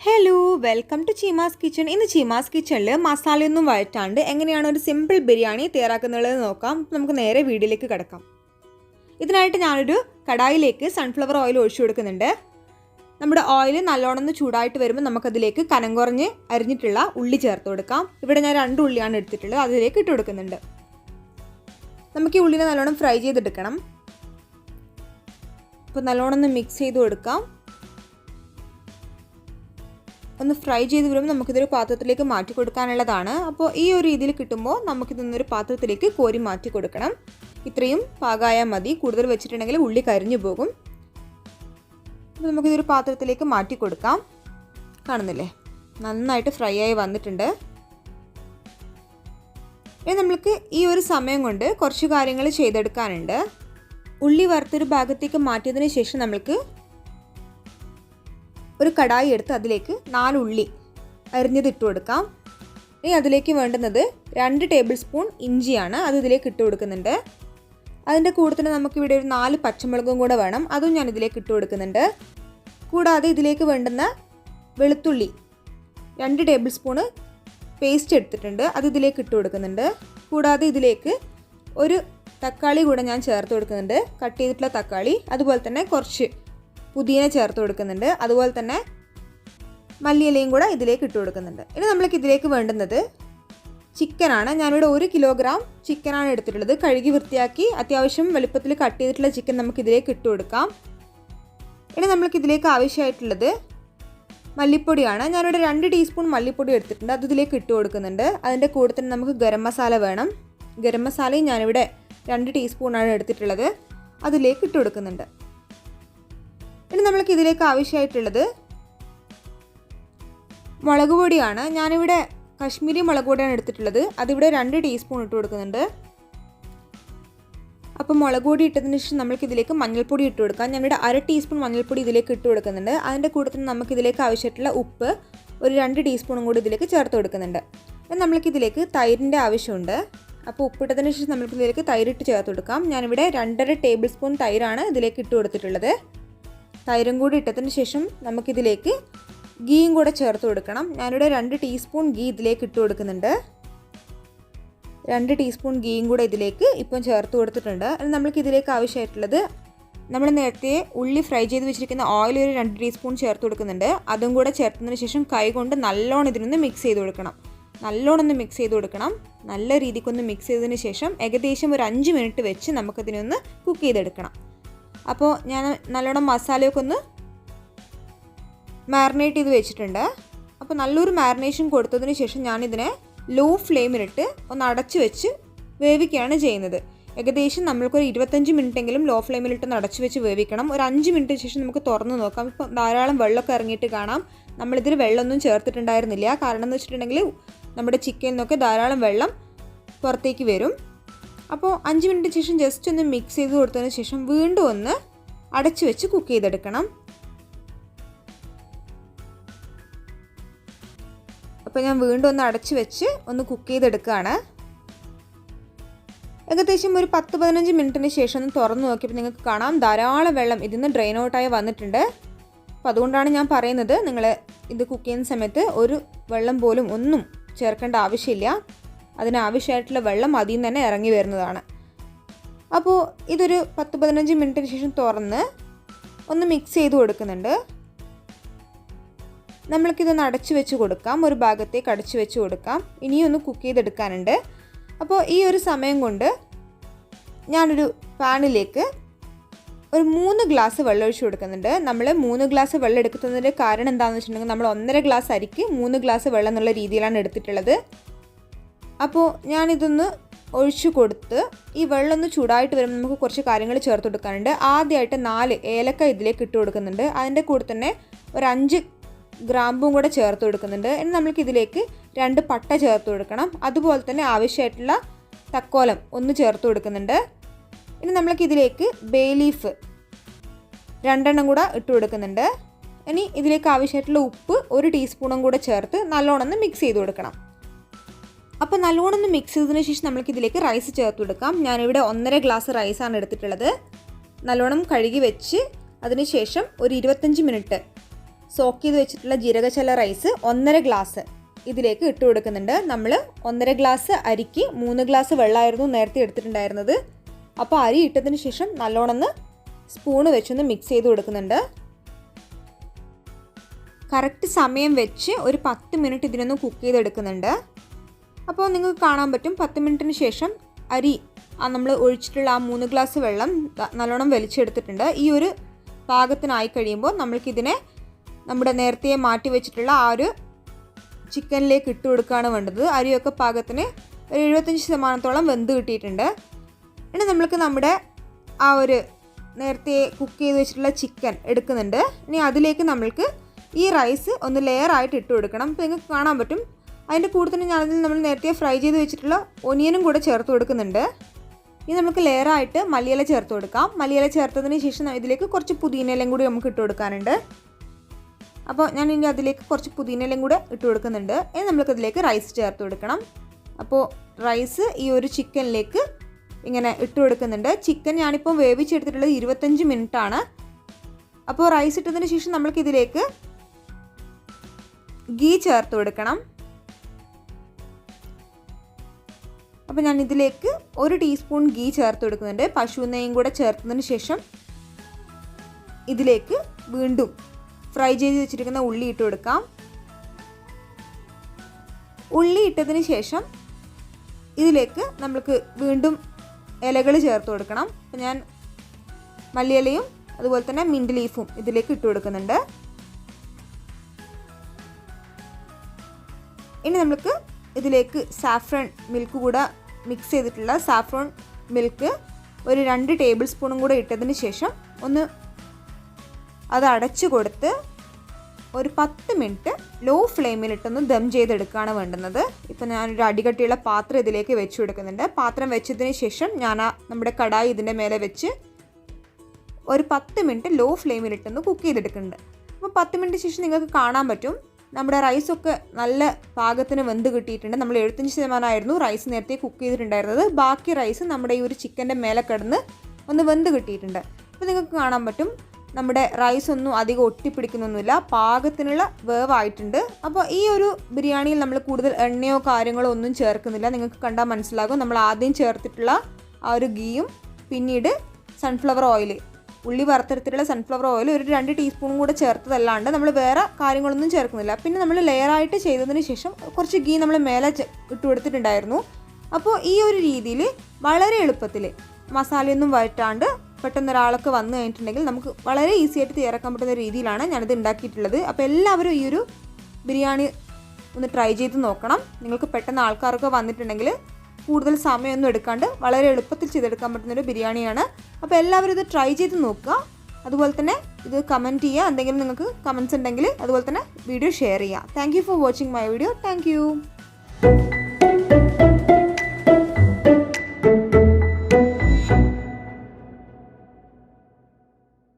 Hello welcome to Cheema's kitchen. ഇന്ന് ചീമാസ് കിച്ചണിൽ മസാലയൊന്നും വഴറ്റാണ്ട് എങ്ങനെയാണ് ഒരു സിമ്പിൾ ബിരിയാണി തയ്യാറാക്കുന്നത് നോക്കാം. നമുക്ക് നേരെ വീഡിയോയിലേക്ക് കിടക്കാം. ഇതിനായിട്ട് ഞാനൊരു കടായിലേക്ക് സൺഫ്ലവർ ഓയിൽ ഒഴിച്ചു കൊടുക്കുന്നുണ്ട്. നമ്മുടെ ഓയിൽ നല്ലോണം ഒന്ന് ചൂടായിട്ട് വരുമ്പോൾ നമുക്കതിലേക്ക് കനം കുറഞ്ഞ് അരിഞ്ഞിട്ടുള്ള ഉള്ളി ചേർത്ത് കൊടുക്കാം. ഇവിടെ ഞാൻ 2 ഉള്ളിയാണ് എടുത്തിട്ടുള്ളത്, അതിലേക്ക് ഇട്ട് കൊടുക്കുന്നുണ്ട്. നമുക്ക് ഈ ഉള്ളിനെ നല്ലോണം ഫ്രൈ ചെയ്തെടുക്കണം. അപ്പോൾ നല്ലോണം ഒന്ന് മിക്സ് ചെയ്ത് കൊടുക്കാം. ഒന്ന് ഫ്രൈ ചെയ്ത് വരുമ്പോൾ നമുക്കിതൊരു പാത്രത്തിലേക്ക് മാറ്റി കൊടുക്കാനുള്ളതാണ്. അപ്പോൾ ഈ ഒരു രീതിയിൽ കിട്ടുമ്പോൾ നമുക്കിതൊന്നൊരു പാത്രത്തിലേക്ക് കോരി മാറ്റി കൊടുക്കണം. ഇത്രയും പാകമായാൽ മതി. കൂടുതൽ വെച്ചിട്ടുണ്ടെങ്കിൽ ഉള്ളി കരിഞ്ഞു പോകും. അപ്പോൾ നമുക്കിതൊരു പാത്രത്തിലേക്ക് മാറ്റി കൊടുക്കാം. കാണുന്നില്ലേ, നന്നായിട്ട് ഫ്രൈ ആയി വന്നിട്ടുണ്ട്. ഇനി നമുക്ക് ഈ ഒരു സമയം കൊണ്ട് കുറച്ച് കാര്യങ്ങൾ ചെയ്തെടുക്കാനുണ്ട്. ഉള്ളി വറുത്തൊരു ഭാഗത്തേക്ക് മാറ്റിയതിന് ശേഷം നമുക്ക് ഒരു കടായി എടുത്ത് അതിലേക്ക് 4 ഉള്ളി അരിഞ്ഞത് ഇട്ട് കൊടുക്കാം. ഇനി അതിലേക്ക് വേണ്ടുന്നത് 2 ടേബിൾ സ്പൂൺ ഇഞ്ചിയാണ്. അത് ഇതിലേക്ക് ഇട്ട് കൊടുക്കുന്നുണ്ട്. അതിൻ്റെ കൂടെ തന്നെ നമുക്കിവിടെ ഒരു 4 പച്ചമുളകും കൂടെ വേണം, അതും ഞാൻ ഇതിലേക്ക് ഇട്ട് കൊടുക്കുന്നുണ്ട്. കൂടാതെ ഇതിലേക്ക് വേണ്ടുന്ന വെളുത്തുള്ളി 2 ടേബിൾ സ്പൂണ് പേസ്റ്റ് എടുത്തിട്ടുണ്ട്, അത് ഇതിലേക്ക് ഇട്ട് കൊടുക്കുന്നുണ്ട്. കൂടാതെ ഇതിലേക്ക് ഒരു തക്കാളി കൂടെ ഞാൻ ചേർത്ത് കൊടുക്കുന്നുണ്ട്, കട്ട് ചെയ്തിട്ടുള്ള തക്കാളി. അതുപോലെ തന്നെ കുറച്ച് പുതിന ചേർത്ത് കൊടുക്കുന്നുണ്ട്. അതുപോലെ തന്നെ മല്ലിയിലയും കൂടെ ഇതിലേക്ക് ഇട്ട് കൊടുക്കുന്നുണ്ട്. ഇനി നമ്മൾക്ക് ഇതിലേക്ക് വേണ്ടുന്നത് ചിക്കനാണ്. ഞാനിവിടെ 1 കിലോഗ്രാം ചിക്കനാണ് എടുത്തിട്ടുള്ളത്. കഴുകി വൃത്തിയാക്കി അത്യാവശ്യം വലുപ്പത്തിൽ കട്ട് ചെയ്തിട്ടുള്ള ചിക്കൻ നമുക്ക് ഇതിലേക്ക് ഇട്ട് കൊടുക്കാം. ഇനി നമ്മൾക്ക് ഇതിലേക്ക് ആവശ്യമായിട്ടുള്ളത് മല്ലിപ്പൊടിയാണ്. ഞാനിവിടെ 2 ടീസ്പൂൺ മല്ലിപ്പൊടി എടുത്തിട്ടുണ്ട്, അത് ഇതിലേക്ക് ഇട്ട് കൊടുക്കുന്നുണ്ട്. അതിൻ്റെ കൂടെ തന്നെ നമുക്ക് ഗരം മസാല വേണം. ഗരം മസാലയും ഞാനിവിടെ 2 ടീസ്പൂണാണ് എടുത്തിട്ടുള്ളത്, അതിലേക്ക് ഇട്ട് കൊടുക്കുന്നുണ്ട്. ഇനി നമ്മൾക്ക് ഇതിലേക്ക് ആവശ്യമായിട്ടുള്ളത് മുളക് പൊടിയാണ്. ഞാനിവിടെ കശ്മീരി മുളക് പൊടിയാണ് എടുത്തിട്ടുള്ളത്, അതിവിടെ 2 ടീസ്പൂൺ ഇട്ട് കൊടുക്കുന്നുണ്ട്. അപ്പോൾ മുളക് പൊടി ഇട്ടതിന് ശേഷം നമ്മൾക്ക് ഇതിലേക്ക് മഞ്ഞൾപ്പൊടി ഇട്ട് കൊടുക്കാം. ഞാനിവിടെ 1/2 ടീസ്പൂൺ മഞ്ഞൾപ്പൊടി ഇതിലേക്ക് ഇട്ട് കൊടുക്കുന്നുണ്ട്. അതിൻ്റെ കൂടെ തന്നെ നമുക്ക് ഇതിലേക്ക് ആവശ്യമായിട്ടുള്ള ഉപ്പ് ഒരു 2 ടീസ്പൂണും കൂടി ഇതിലേക്ക് ചേർത്ത് കൊടുക്കുന്നുണ്ട്. ഇനി നമ്മൾക്ക് ഇതിലേക്ക് തൈരിൻ്റെ ആവശ്യമുണ്ട്. അപ്പോൾ ഉപ്പിട്ടതിന് ശേഷം നമ്മൾക്ക് ഇതിലേക്ക് തൈരിട്ട് ചേർത്ത് കൊടുക്കാം. ഞാനിവിടെ 2.5 ടേബിൾ സ്പൂൺ തൈരാണ് ഇതിലേക്ക് ഇട്ട് കൊടുത്തിട്ടുള്ളത്. തൈരും കൂടി ഇട്ടതിന് ശേഷം നമുക്കിതിലേക്ക് ഗീയും കൂടെ ചേർത്ത് കൊടുക്കണം. ഞാനിവിടെ 2 ടീസ്പൂൺ ഗീ ഇതിലേക്ക് ഇട്ട് കൊടുക്കുന്നുണ്ട്. 2 ടീസ്പൂൺ ഗീയും കൂടെ ഇതിലേക്ക് ഇപ്പം ചേർത്ത് കൊടുത്തിട്ടുണ്ട്. നമ്മൾക്ക് ഇതിലേക്ക് ആവശ്യമായിട്ടുള്ളത് നമ്മൾ നേരത്തെ ഉള്ളി ഫ്രൈ ചെയ്ത് വെച്ചിരിക്കുന്ന ഓയിൽ ഒരു 2 ടീസ്പൂൺ ചേർത്ത് കൊടുക്കുന്നുണ്ട്. അതും കൂടെ ചേർത്തതിന് ശേഷം കൈ കൊണ്ട് നല്ലോണം ഇതിനൊന്ന് മിക്സ് ചെയ്ത് കൊടുക്കണം. നല്ലോണം ഒന്ന് മിക്സ് ചെയ്ത് കൊടുക്കണം. നല്ല രീതിക്കൊന്ന് മിക്സ് ചെയ്തതിന് ശേഷം ഏകദേശം ഒരു 5 മിനിറ്റ് വെച്ച് നമുക്കതിനൊന്ന് കുക്ക് ചെയ്തെടുക്കണം. അപ്പോൾ ഞാൻ നല്ലോണം മസാലയൊക്കെ ഒന്ന് മാരിനേറ്റ് ചെയ്ത് വെച്ചിട്ടുണ്ട്. അപ്പോൾ നല്ലൊരു മാരിനേഷൻ കൊടുത്തതിന് ശേഷം ഞാനിതിനെ ലോ ഫ്ലെയിമിലിട്ട് ഒന്ന് അടച്ച് വെച്ച് വേവിക്കുകയാണ് ചെയ്യുന്നത്. ഏകദേശം നമ്മൾക്കൊരു 25 മിനിറ്റെങ്കിലും ലോ ഫ്ലെയിമിലിട്ട് അടച്ച് വെച്ച് വേവിക്കണം. ഒരു 5 മിനിറ്റിന് ശേഷം നമുക്ക് തുറന്ന് നോക്കാം. ഇപ്പോൾ ധാരാളം വെള്ളമൊക്കെ ഇറങ്ങിയിട്ട് കാണാം. നമ്മളിതിൽ വെള്ളമൊന്നും ചേർത്തിട്ടുണ്ടായിരുന്നില്ല. കാരണം എന്ന് വെച്ചിട്ടുണ്ടെങ്കിൽ നമ്മുടെ ചിക്കനിൽ നിന്നൊക്കെ ധാരാളം വെള്ളം പുറത്തേക്ക് വരും. അപ്പോൾ 5 മിനിറ്റിന് ശേഷം ജസ്റ്റ് ഒന്ന് മിക്സ് ചെയ്ത് കൊടുത്തതിന് ശേഷം വീണ്ടും ഒന്ന് അടച്ചു വെച്ച് കുക്ക് ചെയ്തെടുക്കണം. അപ്പോൾ ഞാൻ വീണ്ടും ഒന്ന് അടച്ചു വെച്ച് ഒന്ന് കുക്ക് ചെയ്തെടുക്കുകയാണ്. ഏകദേശം ഒരു 10-15 മിനിറ്റിന് ശേഷം ഒന്ന് തുറന്ന് നോക്കിയപ്പോൾ നിങ്ങൾക്ക് കാണാം ധാരാളം വെള്ളം ഇതിൽ നിന്ന് ഡ്രെയിൻ ഔട്ടായി വന്നിട്ടുണ്ട്. അപ്പോൾ അതുകൊണ്ടാണ് ഞാൻ പറയുന്നത് നിങ്ങൾ ഇത് കുക്ക് ചെയ്യുന്ന സമയത്ത് ഒരു വെള്ളം പോലും ഒന്നും ചേർക്കേണ്ട ആവശ്യമില്ല. അതിനാവശ്യമായിട്ടുള്ള വെള്ളം അതിൽ നിന്ന് തന്നെ ഇറങ്ങി വരുന്നതാണ്. അപ്പോൾ ഇതൊരു 10-15 മിനിറ്റിന് ശേഷം തുറന്ന് ഒന്ന് മിക്സ് ചെയ്ത് കൊടുക്കുന്നുണ്ട്. നമ്മൾക്കിതൊന്ന് അടച്ചു വെച്ച് കൊടുക്കാം. ഒരു ഭാഗത്തേക്ക് അടച്ചു വെച്ച് കൊടുക്കാം. ഇനിയും ഒന്ന് കുക്ക് ചെയ്തെടുക്കാനുണ്ട്. അപ്പോൾ ഈ ഒരു സമയം കൊണ്ട് ഞാനൊരു പാനിലേക്ക് ഒരു 3 ഗ്ലാസ് വെള്ളം ഒഴിച്ച് കൊടുക്കുന്നുണ്ട്. നമ്മൾ 3 ഗ്ലാസ് വെള്ളം എടുക്കുന്നതിൻ്റെ കാരണം എന്താണെന്ന് വെച്ചിട്ടുണ്ടെങ്കിൽ നമ്മൾ 1.5 ഗ്ലാസ് അരിക്ക് 3 ഗ്ലാസ് വെള്ളം എന്നുള്ള രീതിയിലാണ് എടുത്തിട്ടുള്ളത്. അപ്പോൾ ഞാനിതൊന്ന് ഒഴിച്ചു കൊടുത്ത് ഈ വെള്ളം ഒന്ന് ചൂടായിട്ട് വരുമ്പോൾ നമുക്ക് കുറച്ച് കാര്യങ്ങൾ ചേർത്ത് കൊടുക്കാനുണ്ട്. ആദ്യമായിട്ട് 4 ഏലക്ക ഇതിലേക്ക് ഇട്ട് കൊടുക്കുന്നുണ്ട്. അതിൻ്റെ കൂടെ തന്നെ ഒരു 5 ഗ്രാമ്പും കൂടെ ചേർത്ത് കൊടുക്കുന്നുണ്ട്. ഇനി നമ്മൾക്ക് ഇതിലേക്ക് 2 പട്ട ചേർത്ത് കൊടുക്കണം. അതുപോലെ തന്നെ ആവശ്യമായിട്ടുള്ള തക്കോലം ഒന്ന് ചേർത്ത് കൊടുക്കുന്നുണ്ട്. ഇനി നമ്മൾക്ക് ഇതിലേക്ക് ബേ ലീഫ് 2 എണ്ണം കൂടെ ഇട്ട് കൊടുക്കുന്നുണ്ട്. ഇനി ഇതിലേക്ക് ആവശ്യമായിട്ടുള്ള ഉപ്പ് 1 ടീസ്പൂണും കൂടെ ചേർത്ത് നല്ലോണം ഒന്ന് മിക്സ് ചെയ്ത് കൊടുക്കണം. അപ്പോൾ നല്ലോണം ഒന്ന് മിക്സ് ചെയ്തതിന് ശേഷം നമ്മൾക്ക് ഇതിലേക്ക് റൈസ് ചേർത്ത് കൊടുക്കാം. ഞാനിവിടെ 1.5 ഗ്ലാസ് റൈസാണ് എടുത്തിട്ടുള്ളത്. നല്ലോണം കഴുകി വെച്ച് അതിന് ശേഷം ഒരു 25 മിനിറ്റ് സോക്ക് ചെയ്ത് വെച്ചിട്ടുള്ള ജീരകശാല റൈസ് 1.5 ഗ്ലാസ് ഇതിലേക്ക് ഇട്ട് കൊടുക്കുന്നുണ്ട്. നമ്മൾ 1.5 ഗ്ലാസ് അരിക്ക് 3 ഗ്ലാസ് വെള്ളമായിരുന്നു നേരത്തെ എടുത്തിട്ടുണ്ടായിരുന്നത്. അപ്പോൾ അരി ഇട്ടതിന് ശേഷം നല്ലോണം സ്പൂണ് വെച്ചൊന്ന് മിക്സ് ചെയ്ത് കൊടുക്കുന്നുണ്ട്. കറക്റ്റ് സമയം വെച്ച് ഒരു 10 മിനിറ്റ് ഇതിനൊന്ന് കുക്ക് ചെയ്തെടുക്കുന്നുണ്ട്. അപ്പോൾ നിങ്ങൾക്ക് കാണാൻ പറ്റും 10 മിനിറ്റിന് ശേഷം അരി നമ്മൾ ഒഴിച്ചിട്ടുള്ള ആ 3 ഗ്ലാസ് വെള്ളം നല്ലോണം വലിച്ചെടുത്തിട്ടുണ്ട്. ഈ ഒരു പാകത്തിനായി കഴിയുമ്പോൾ നമ്മൾക്കിതിനെ നമ്മുടെ നേരത്തെ മാറ്റി വെച്ചിട്ടുള്ള ആ ഒരു ചിക്കനിലേക്ക് ഇട്ട് കൊടുക്കുകയാണ് വേണ്ടത്. അരിയൊക്കെ പാകത്തിന് ഒരു 75% വെന്ത് കിട്ടിയിട്ടുണ്ട്. ഇനി നമ്മൾക്ക് നമ്മുടെ ആ ഒരു നേരത്തെ കുക്ക് ചെയ്ത് വെച്ചിട്ടുള്ള ചിക്കൻ എടുക്കുന്നുണ്ട്. ഇനി അതിലേക്ക് നമ്മൾക്ക് ഈ റൈസ് ഒന്ന് ലെയറായിട്ട് ഇട്ട് കൊടുക്കണം. അപ്പോൾ നിങ്ങൾക്ക് കാണാൻ പറ്റും അതിൻ്റെ കൂടെ തന്നെ ഞാനതിൽ നമ്മൾ നേരത്തെ ഫ്രൈ ചെയ്ത് വെച്ചിട്ടുള്ള ഒനിയനും കൂടെ ചേർത്ത് കൊടുക്കുന്നുണ്ട്. ഇനി നമുക്ക് ലെയറായിട്ട് മല്ലിയില ചേർത്ത് കൊടുക്കാം. മല്ലിയില ചേർത്തതിന് ശേഷം ഇതിലേക്ക് കുറച്ച് പുതിനയിലയും കൂടി നമുക്ക് ഇട്ട് കൊടുക്കാനുണ്ട്. അപ്പോൾ ഞാൻ ഇനി അതിലേക്ക് കുറച്ച് പുതിനയിലയും കൂടെ ഇട്ട് കൊടുക്കുന്നുണ്ട്. ഇനി നമുക്കതിലേക്ക് റൈസ് ചേർത്ത് കൊടുക്കണം. അപ്പോൾ റൈസ് ഈ ഒരു ചിക്കനിലേക്ക് ഇങ്ങനെ ഇട്ട് കൊടുക്കുന്നുണ്ട്. ചിക്കൻ ഞാനിപ്പോൾ വേവിച്ചെടുത്തിട്ടുള്ളത് 25 മിനിറ്റാണ്. അപ്പോൾ റൈസ് ഇട്ടതിന് ശേഷം നമ്മൾക്കിതിലേക്ക് ഗീ ചേർത്ത് കൊടുക്കണം. അപ്പോൾ ഞാൻ ഇതിലേക്ക് 1 ടീസ്പൂൺ ഗീ ചേർത്ത് കൊടുക്കുന്നുണ്ട്. പശു നെയ്യും കൂടെ ചേർത്തതിന് ശേഷം ഇതിലേക്ക് വീണ്ടും ഫ്രൈ ചെയ്ത് വെച്ചിരിക്കുന്ന ഉള്ളി ഇട്ട് കൊടുക്കാം. ഉള്ളി ഇട്ടതിന് ശേഷം ഇതിലേക്ക് നമുക്ക് വീണ്ടും ഇലകൾ ചേർത്ത് കൊടുക്കണം. അപ്പോൾ ഞാൻ മല്ലിയിലയും അതുപോലെ തന്നെ മിൻറ്റ് ലീഫും ഇതിലേക്ക് ഇട്ട് കൊടുക്കുന്നുണ്ട്. ഇനി നമുക്ക് ഇതിലേക്ക് സാഫ്രോൺ മിൽക്ക് കൂടെ മിക്സ് ചെയ്തിട്ടുള്ള സാഫ്രോൺ മിൽക്ക് ഒരു 2 ടേബിൾ സ്പൂണും കൂടെ ഇട്ടതിന് ശേഷം ഒന്ന് അത് അടച്ചു കൊടുത്ത് ഒരു 10 മിനിറ്റ് ലോ ഫ്ലെയിമിലിട്ടൊന്ന് ദം ചെയ്തെടുക്കുകയാണ് വേണ്ടുന്നത്. ഇപ്പോൾ ഞാനൊരു അടികട്ടിയുള്ള പാത്രം ഇതിലേക്ക് വെച്ച് കൊടുക്കുന്നുണ്ട്. പാത്രം വെച്ചതിന് ശേഷം ഞാൻ നമ്മുടെ കടായി ഇതിൻ്റെ മേലെ വെച്ച് ഒരു 10 മിനിറ്റ് ലോ ഫ്ലെയിമിലിട്ടൊന്ന് കുക്ക് ചെയ്തെടുക്കുന്നുണ്ട്. അപ്പോൾ 10 മിനിറ്റ് ശേഷം നിങ്ങൾക്ക് കാണാൻ പറ്റും നമ്മുടെ റൈസൊക്കെ നല്ല പാകത്തിന് വെന്ത് കിട്ടിയിട്ടുണ്ട്. നമ്മൾ 75% റൈസ് നേരത്തെ കുക്ക് ചെയ്തിട്ടുണ്ടായിരുന്നത്. ബാക്കി റൈസ് നമ്മുടെ ഈ ഒരു ചിക്കൻ്റെ മേലെ കിടന്ന് ഒന്ന് വെന്ത് കിട്ടിയിട്ടുണ്ട്. അപ്പോൾ നിങ്ങൾക്ക് കാണാൻ പറ്റും നമ്മുടെ റൈസ് ഒന്നും അധികം ഒട്ടിപ്പിടിക്കുന്നൊന്നുമില്ല, പാകത്തിനുള്ള വേവായിട്ടുണ്ട്. അപ്പോൾ ഈ ഒരു ബിരിയാണിയിൽ നമ്മൾ കൂടുതൽ എണ്ണയോ കാര്യങ്ങളോ ഒന്നും ചേർക്കുന്നില്ല. നിങ്ങൾക്ക് കണ്ടാൽ മനസ്സിലാകും. നമ്മൾ ആദ്യം ചേർത്തിട്ടുള്ള ആ ഒരു ഗീയും പിന്നീട് സൺഫ്ലവർ ഓയിൽ, ഉള്ളി വറുത്തെടുത്തിട്ടുള്ള സൺഫ്ലവർ ഓയിൽ ഒരു 2 ടീസ്പൂണും കൂടെ ചേർത്തതല്ലാണ്ട് നമ്മൾ വേറെ കാര്യങ്ങളൊന്നും ചേർക്കുന്നില്ല. പിന്നെ നമ്മൾ ലെയറായിട്ട് ചെയ്തതിന് ശേഷം കുറച്ച് ഗീ നമ്മൾ മേലെ ഇട്ട് കൊടുത്തിട്ടുണ്ടായിരുന്നു. അപ്പോൾ ഈ ഒരു രീതിയിൽ വളരെ എളുപ്പത്തിൽ മസാലയൊന്നും വഴറ്റാണ്ട് പെട്ടെന്ന് ഒരാളൊക്കെ വന്നു കഴിഞ്ഞിട്ടുണ്ടെങ്കിൽ നമുക്ക് വളരെ ഈസി ആയിട്ട് തയ്യാറാക്കാൻ പറ്റുന്ന രീതിയിലാണ് ഞാനിത് ഉണ്ടാക്കിയിട്ടുള്ളത്. അപ്പോൾ എല്ലാവരും ഈ ഒരു ബിരിയാണി ഒന്ന് ട്രൈ ചെയ്ത് നോക്കണം. നിങ്ങൾക്ക് പെട്ടെന്ന് ആൾക്കാരൊക്കെ വന്നിട്ടുണ്ടെങ്കിൽ കൂടുതൽ സമയമൊന്നും എടുക്കാണ്ട് വളരെ എളുപ്പത്തിൽ ചെയ്തെടുക്കാൻ പറ്റുന്നൊരു ബിരിയാണിയാണ്. അപ്പോൾ എല്ലാവരും ഇത് ട്രൈ ചെയ്ത് നോക്കുക. അതുപോലെ തന്നെ ഇത് കമൻറ്റ് ചെയ്യുക. എന്തെങ്കിലും നിങ്ങൾക്ക് കമൻറ്റ്സ് ഉണ്ടെങ്കിൽ അതുപോലെ തന്നെ വീഡിയോ ഷെയർ ചെയ്യുക. Thank you for watching my video. Thank you.